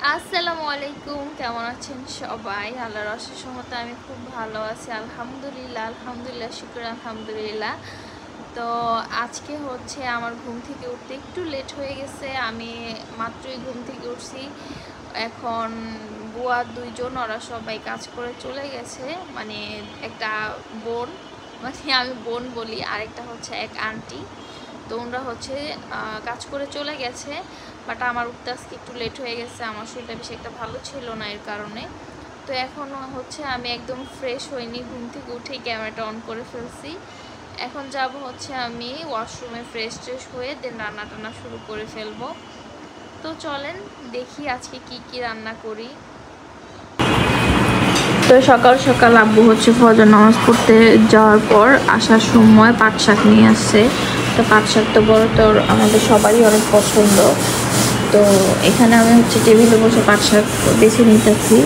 আসসালামু আলাইকুম, কেমন আছেন সবাই? আল্লাহর অশেষ রহমতে আমি খুব ভালো আছি, আলহামদুলিল্লাহ। আলহামদুলিল্লাহ, শুকর আলহামদুলিল্লাহ। তো আজকে হচ্ছে আমার ঘুম থেকে উঠতে একটু লেট হয়ে গেছে। আমি মাত্রই ঘুম থেকে উঠছি। এখন বুয়া দুইজন, ওরা সবাই কাজ করে চলে গেছে। মানে একটা বোন, মানে আমি বোন বলি, আরেকটা হচ্ছে এক আন্টি। তো ওনারা হচ্ছে কাজ করে চলে গেছে। বাট আমার উঠতে আজকে একটু লেট হয়ে গেছে, আমার শরীরটা বেশি একটা ভালো ছিল না এর কারণে। তো এখনও হচ্ছে আমি একদম ফ্রেশ হইনি, ঘুম থেকে উঠেই ক্যামেরাটা অন করে ফেলছি। এখন যাব হচ্ছে আমি ওয়াশরুমে ফ্রেশ ট্রেশ হয়ে দেন রান্না টান্না শুরু করে ফেলবো। তো চলেন দেখি আজকে কি কি রান্না করি। তো সকাল সকাল আব্বু হচ্ছে ফজর নামাজ পড়তে যাওয়ার পর আসার সময় পাট শাক নিয়ে আসছে। তো পাট শাক তো বড় তো আমাদের সবারই অনেক পছন্দ। তো এখানে আমি হচ্ছে টেবিলে বসে পাট শাক বেছে নিতেছি।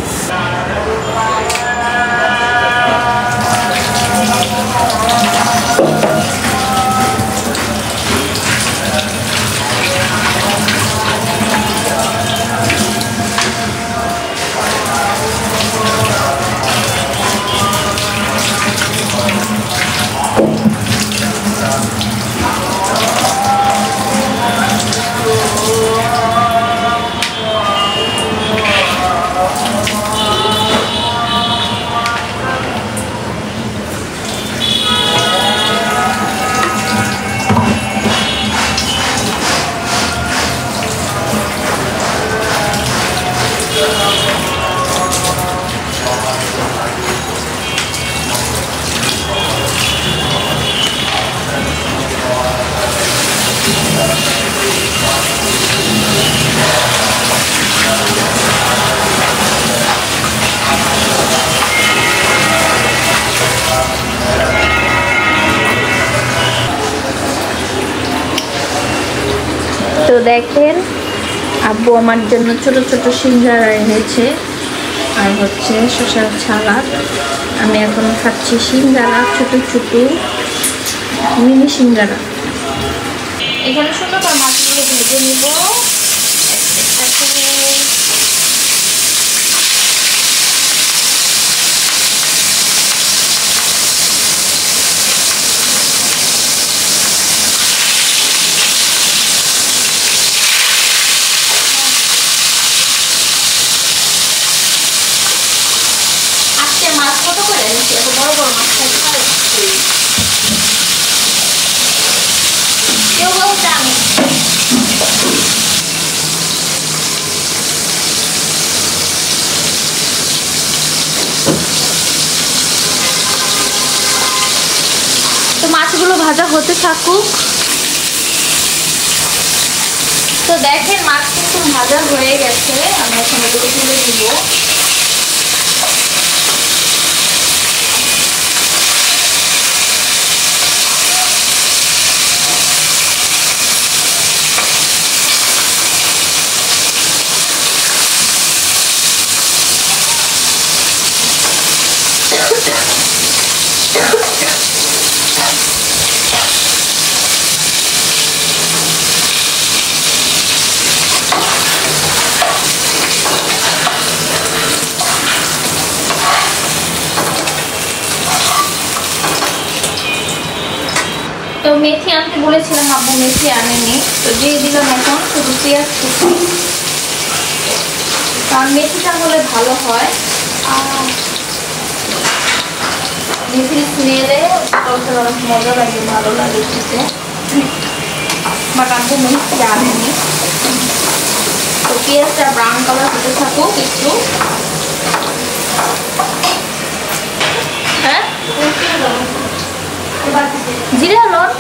তো দেখেন আব্বু আমার জন্য ছোট ছোট সিঙ্গারা এনেছে, আর হচ্ছে শসার সালাদ। আমি এখন খাচ্ছি সিঙ্গারা, ছোট ছোট মিনি সিঙ্গারা। এখানে সুন্দর করে মাছগুলো ভেজে নিব। আজকে মাছ কত করে এনেছি? এত বড় বড় মাছ খাইতে পারে কেউ বলতে আমি। তো মাছগুলো ভাজা হতে থাকুক। তো দেখেন মাছ কিন্তু ভাজা হয়ে গেছে, আমি এখন এগুলো তুলে দিব। তো মেথি আনতে বলেছিলাম, আব্বু মেথি আনেনি, তো দিয়ে দিলাম এখন শুধু পেঁয়াজ কুচি। কারণ মেথিটা হলে ভালো হয়, মেথির স্মেলে অনেক মজা লাগে, ভালো লাগে খেতে। বাট আব্বু মেথি আনেনি। তো পেঁয়াজটা ব্রাউন কালার হতে থাকুক একটু। হ্যাঁ, জিরা লন,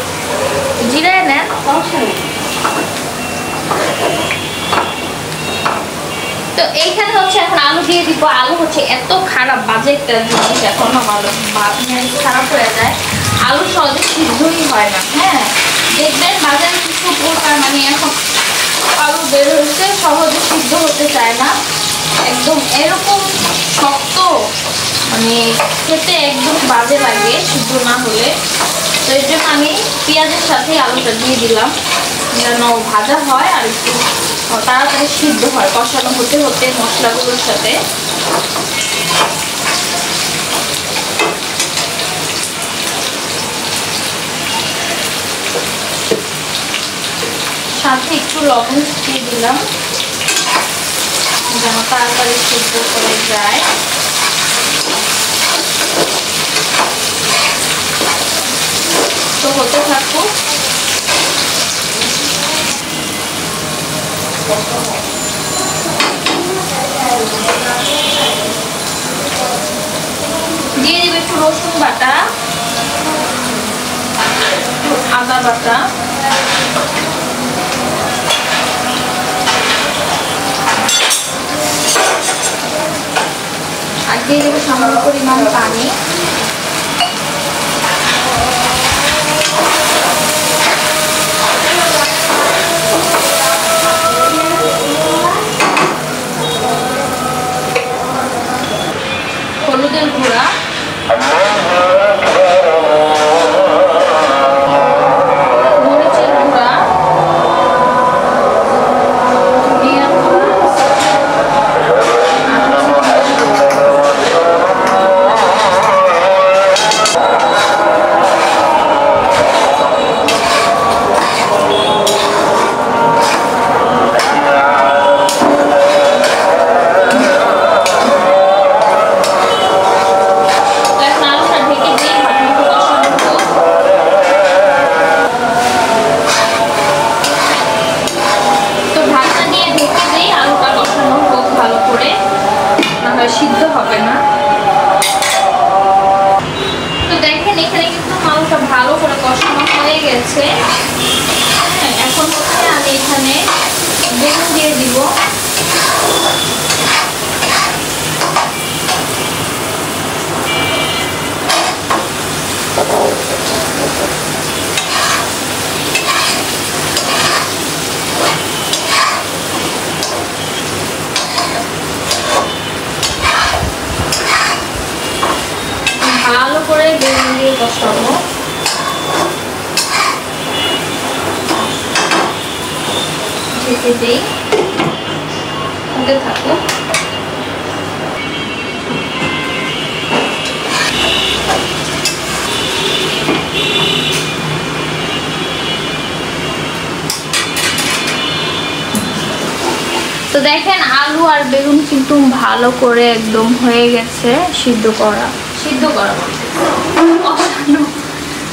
জিরায় নেন। তো এইখানে হচ্ছে এখন আলু দিয়ে দিব। আলু হচ্ছে এত খারাপ বাজে একটা জিনিস, এখন আমার খারাপ হয়ে যায়। আলু সহজে সিদ্ধই হয় না। হ্যাঁ, দেখবেন বাজারে কিছু প্রকার মানে এখন আলু বের হয়েছে, সহজে সিদ্ধ হতে চায় না, একদম এরকম শক্ত, মানে খেতে একদম বাজে লাগে সিদ্ধ না হলে। তো এর জন্য আমি পেঁয়াজের সাথে আলুটা দিয়ে দিলাম, যেন ভাজা হয় আর একটু তাড়াতাড়ি সিদ্ধ হয় কষানো হতে হতে মশলাগুলোর সাথে। সাথে একটু লবণ দিয়ে দিলাম যেন তাড়াতাড়ি সিদ্ধ করে যায়। তো হতে থাকুক। দিয়ে দেবে একটু রসুন বাটা, আদা বাটা, আর দিয়ে দেবো সামান্য পরিমাণ পানি। হলুদের গুঁড়া, মরিচের গুঁড়া, ধনিয়ার গুঁড়া, সিদ্ধ হবে না। তো দেখেন এখানে কিন্তু মাংসটা ভালো করে কষানো হয়ে গেছে। এখন হচ্ছে আমি এখানে বেগুন দিয়ে দিব। ভালো করে বেগুন দিয়ে কষাবো। ঢেকে দিই, হতে থাকুক। তো দেখেন আলু আর বেগুন কিন্তু ভালো করে একদম হয়ে গেছে, সিদ্ধ করা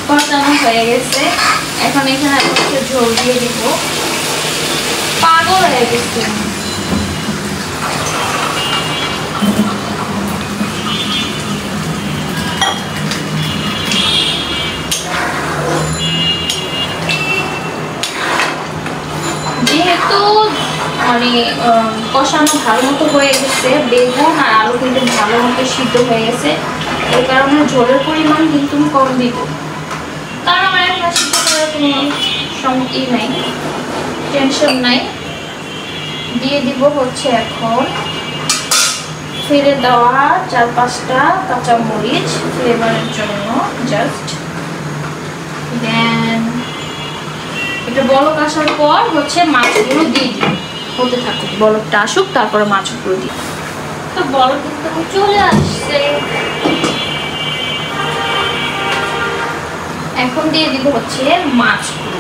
কষানো হয়ে গেছে। এখন এখানে হচ্ছে ঝোল দিয়ে দিব। পাগল হয়ে গেছে। যেহেতু মানে কষানো ভালো মতো হয়ে গেছে, বেগুন আর আলু কিন্তু ভালো মতো সিদ্ধ হয়ে গেছে, এই কারণে ঝোলের পরিমাণ কিন্তু কম দিব। কারণ আমার এখন সিদ্ধ করার কোনো নাই, টেনশন নাই। দিয়ে দিব হচ্ছে এখন ফেলে দেওয়া 4-5টা কাঁচামরিচ ফ্লেভারের জন্য জাস্ট। দেন এটা বলক আসার পর হচ্ছে মাছগুলো দিয়ে দিই। হতে থাকুক, বলকটা আসুক, তারপরে মাছগুলো দিই। তো বলক কিন্তু চলে আসছে। এখন দিয়ে দিব হচ্ছে মাছগুলো।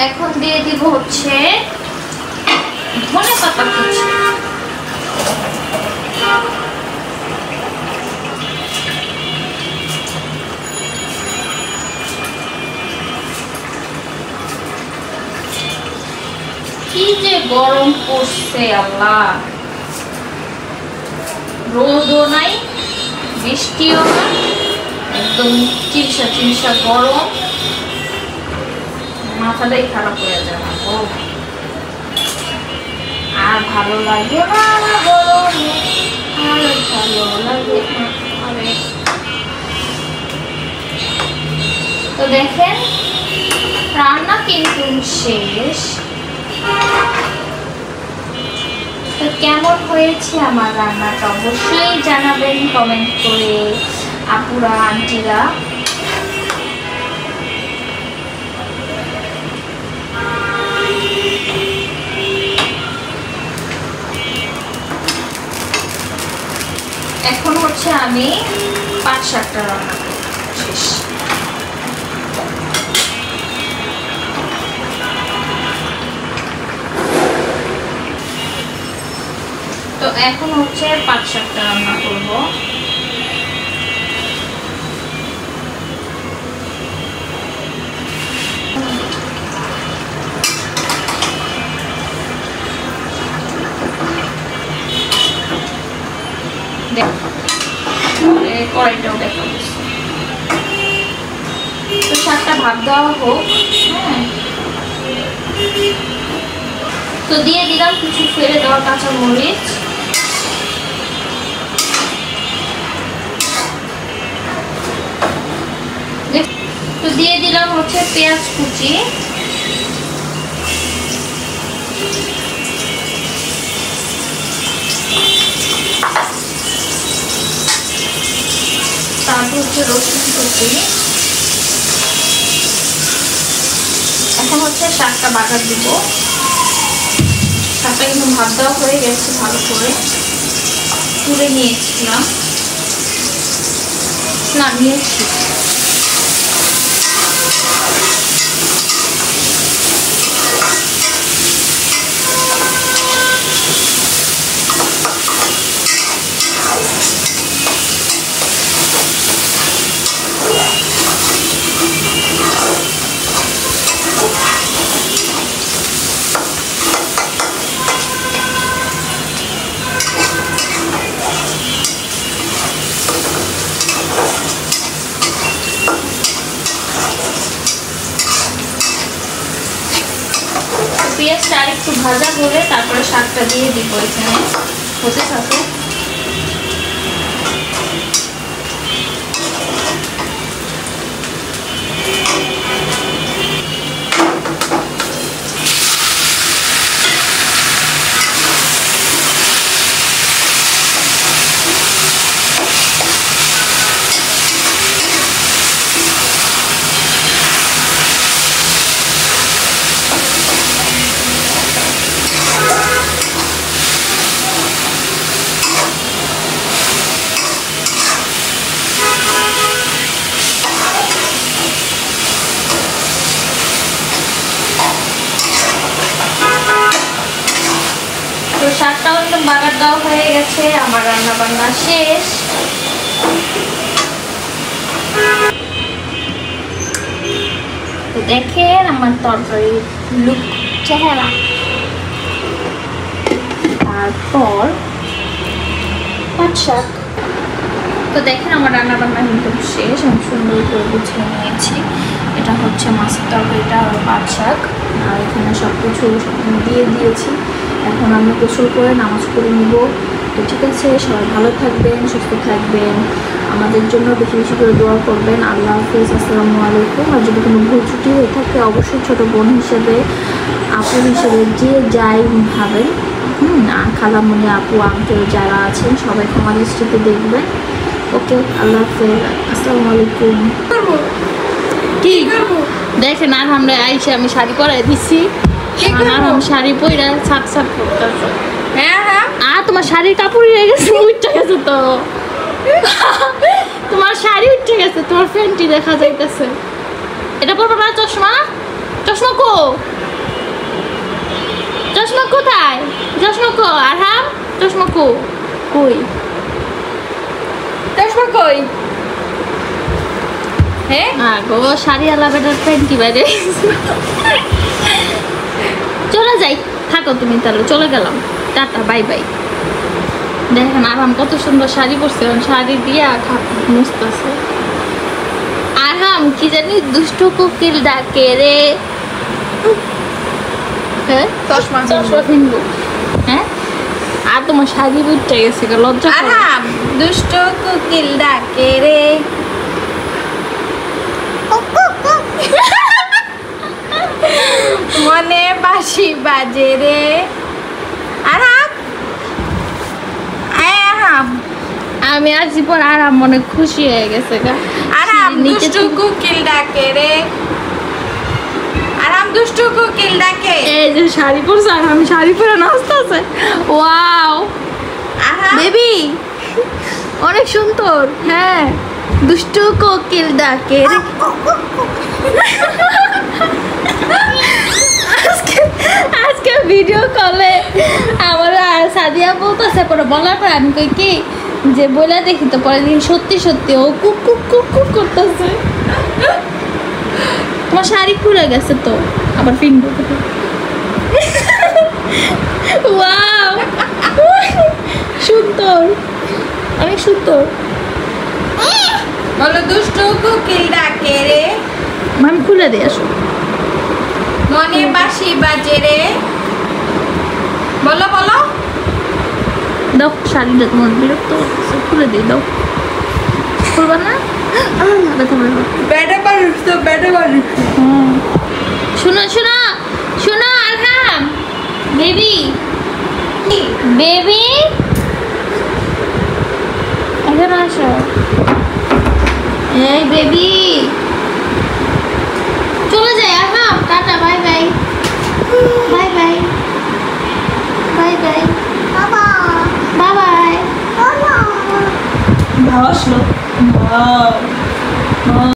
এখন দিয়ে দিব হচ্ছে ধনেপাতা কুচি। কি যে গরম পড়ছে আল্লাহ, রোদও নাই বৃষ্টিও না, একদম চিলসা গরম, মাথাটাই খারাপ হয়ে যায়। আর ভালো লাগে না গরমে, আর ভালো লাগে না। তো দেখেন রান্না কিন্তু শেষ। তো কেমন হয়েছে আমার রান্নাটা অবশ্যই জানাবেন কমেন্ট করে আপুরা আন্টিরা। এখন হচ্ছে আমি পাঁচ সাতটা রান্না শেষ। তো এখন হচ্ছে পাঁচ সাতটা রান্না করব। কড়াইটাও দেখা যাচ্ছে। তো সাতটা ভাত দেওয়া হোক। হ্যাঁ, তো দিয়ে দিলাম কিছু ফেলে দেওয়া কাঁচা মরিচ। তো দিয়ে দিলাম হচ্ছে পেঁয়াজ কুচি। তারপর হচ্ছে রসুন কুচি। এখন হচ্ছে শাকটা বাগার দিব। শাকটা কিন্তু ভাত দেওয়া হয়ে গেছে, ভালো করে তুলে নিয়েছিলাম, নামিয়েছি। পেঁয়াজটা আর একটু ভাজা হলে তারপরে শাকটা দিয়ে দিব। এখানে হতে থাকে। তো শাকটাও একদম বাগার দেওয়া হয়ে গেছে। আমার রান্না বান্না শেষ। তো দেখেন আমার তরকারির লুক, চেহারা। তারপর পাট শাক। তো দেখেন আমার রান্না বান্না কিন্তু শেষ। আমি সুন্দর করে গুছিয়ে নিয়েছি। এটা হচ্ছে মাছের তরকারিটা আর পাট শাক, আর এখানে সব কিছু দিয়ে দিয়েছি। এখন আমি গোসল করে নামাজ পড়ে নিব। তো ঠিক আছে, সবাই ভালো থাকবেন, সুস্থ থাকবেন, আমাদের জন্য বেশি বেশি করে দোয়া করবেন। আল্লাহ হাফিজ, আসসালামু আলাইকুম। আর যদি কোনো ভুল ত্রুটি হয়ে থাকে অবশ্যই ছোটো বোন হিসেবে, আপু হিসেবে যে যাই ভাবেন, খালামণি, আপু, আঙ্কেল যারা আছেন সবাই ক্ষমা দৃষ্টিতে দেখবেন। ওকে, আল্লাহ হাফিজ, আসসালামু আলাইকুম। কি দেখেন, আর আমরা আইসে আমি শাড়ি পরাই দিচ্ছি। আর শাড়ি পরে সাপ সাপ করতেছে। আর তোমার শাড়ির কাপড় হয়ে গেছে, উঠে গেছে। তো তোমার শাড়ি উঠে গেছে, তোমার ফ্যানটি দেখা যাইতেছে। এটা পরবো না। চশমা, চশমা কো, চশমা কোথায়? চশমা কো? আর হ্যাঁ, চশমা কো? কই চশমা কই? হ্যাঁ গো, শাড়ি আলা বেটার প্যান্টি বাইরে। চলে যাই, থাকো তুমি তাহলে। চলে গেলাম, টাটা, বাই বাই। দেখেন আরাম কত সুন্দর শাড়ি পরছে, শাড়ি দিয়া মুছতেছে। আরাম কি জানি দুষ্ট কোকিল ডাকে রে। হ্যাঁ, চশমা কিনবো। হ্যাঁ, আর তোমার শাড়ি উঠে গেছে, লজ্জা। আরাম দুষ্ট কোকিল ডাকে রে। মনে বাঁশি বাজে রে আরাম আরাম। আমি আসি পর আরাম মনে খুশি হয়ে গেছে গা। আরাম দুষ্টু কোকিল ডাকে রে, আরাম দুষ্টু কোকিল ডাকে। এই যে শাড়ি পরছে আর আমি শাড়ি পরে নাচতেছে। ওয়াও বেবি অনেক সুন্দর। হ্যাঁ দুষ্টু কোকিল ডাকে রে। আজকে ভিডিও কলে আমার সাদিয়া বলতেছে, পরে বলার পর আমি কই কি যে বলে দেখি, তো পরে দেখি সত্যি সত্যি ও কুক কুক কুক কুক করতেছে। তোমার শাড়ি খুলে গেছে তো আবার পিনবো। ওয়াও সুন্দর, অনেক সুন্দর। বলো দুষ্টু কোকিল ডাকে রে, আমি খুলে দিয়ে আসো। মনে বাঁশি বাজে রে, বলো বলো। দাও শাড়িটা, তোমার বিরক্ত করতেছে, খুলে দিয়ে দাও। খুলবা না? ব্যাটা মানুষ তো, ব্যাটা মানুষ। শোনো শোনো শোনো আলহাম বেবি, বেবি এখানে আসো। এই বেবি চলে যাই। আলহাম tata, bye bye, bye bye, bye bye, বাবা বাই বাই। ভালো আসলো।